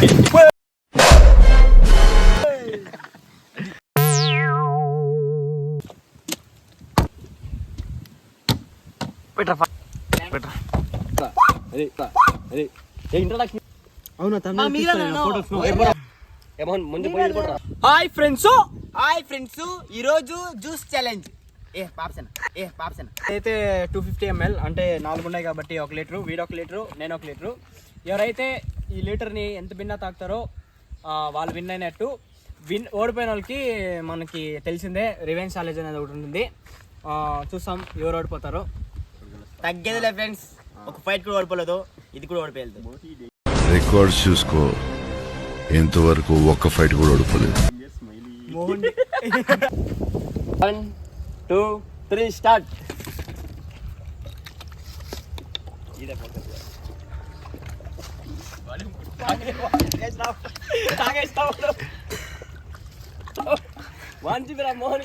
Hi friends, ఈరోజు juice challenge. అయితే 250 ml అంటే 4 ఉన్నాయి కాబట్టి 1 లీటరు, వీడు 1 లీటరు, నేను 1 లీటరు. ఎవరైతే ఈ లీటర్ని ఎంత భిన్నా తాగుతారో వాళ్ళు విన్ అయినట్టు. ఓడిపోయిన వాళ్ళకి మనకి తెలిసిందే రివెంజ్ ఛాలెంజ్ అనేది ఒకటి ఉంటుంది. చూసాం ఎవరు ఓడిపోతారో. తగ్గేదిలే ఫ్రెండ్స్, ఒక ఫైట్ కూడా ఓడిపోలేదు, ఇది కూడా ఓడిపోయేది. రికార్డ్ చూసుకో, ఇంతవరకు ఒక్క ఫైట్ కూడా ఓడిపోలేదు. 1 2 3 స్టార్ట్. మోహన్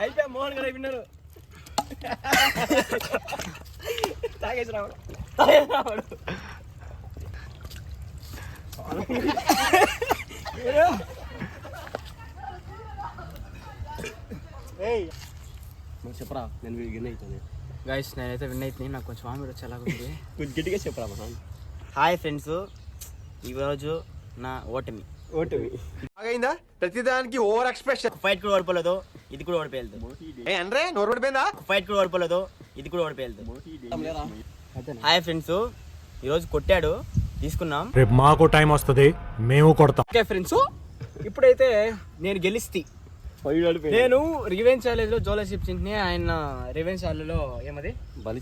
అయిపోయా, మోహన్ గారు విన్నారు. తాగేసి రావడం చెప్పరా, నేను విన్ అవుతాను. గైస్ నేనైతే విన్ అవుతుంది, నాకు కొంచెం ఆమె వచ్చేలాగా ఉంది. కొంచెం గట్టిగా చెప్పరా. హాయ్ ఫ్రెండ్స్, ఈరోజు నా ఓటమి. అయిందా ప్రతిదానికి ఓవర్ ఎక్స్ప్రెషన్. ఫైట్ కూడా ఓడిపోలేదు, ఇది కూడా ఓడిపోయేది. అంటే నోరు ఓడిపోయిందా? ఫైట్ కూడా ఓడిపోలేదు, ఇది కూడా ఓడిపోయేది. హాయ్ ఫ్రెండ్స్, ఈరోజు కొట్టాడు, తీసుకున్నాం. రేపు మాకు టైం వస్తుంది, మేము కొడతాం. ఓకే ఫ్రెండ్స్, ఇప్పుడైతే నేను గెలిస్తే నేను రివెంజ్ ఛాలెంజ్ లో జోలర్షిప్ చింటిని ఆయన రివెంజ్ ఛాలెంజ్ లో ఏమది బలి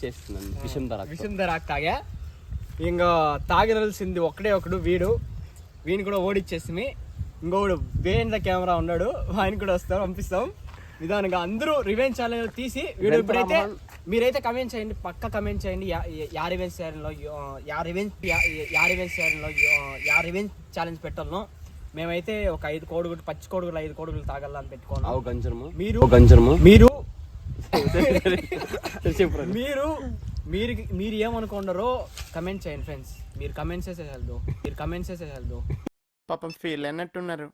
చేస్తున్నాను విషం ధర తాగా. ఇంకా తాగనలసింది ఒకడు వీని కూడా ఓడిచ్చేసి, ఇంకోడు వేన్ ద కెమెరా ఉన్నాడు, ఆయన కూడా వస్తాం, పంపిస్తాం విధానంగా. అందరూ రివెంజ్ ఛాలెంజ్ తీసి వీడియో ఇప్పుడైతే మీరైతే కమెంట్ చేయండి, పక్క కమెంట్ చేయండి. యా రివెంజ్ ఛాలెంజ్ పెట్టాలను. మేమైతే ఒక 5 కోడిగుడ్లు, పచ్చి కోడిగుడ్లు 5 కోడిగుడ్లు తాగాలని పెట్టుకున్నాం. మీరు ఏమనుకున్నారో కమెంట్ చేయండి ఫ్రెండ్స్. మీరు కమెంట్స్ చేసేది పాపం ఫీల్ అన్నట్టున్నారు.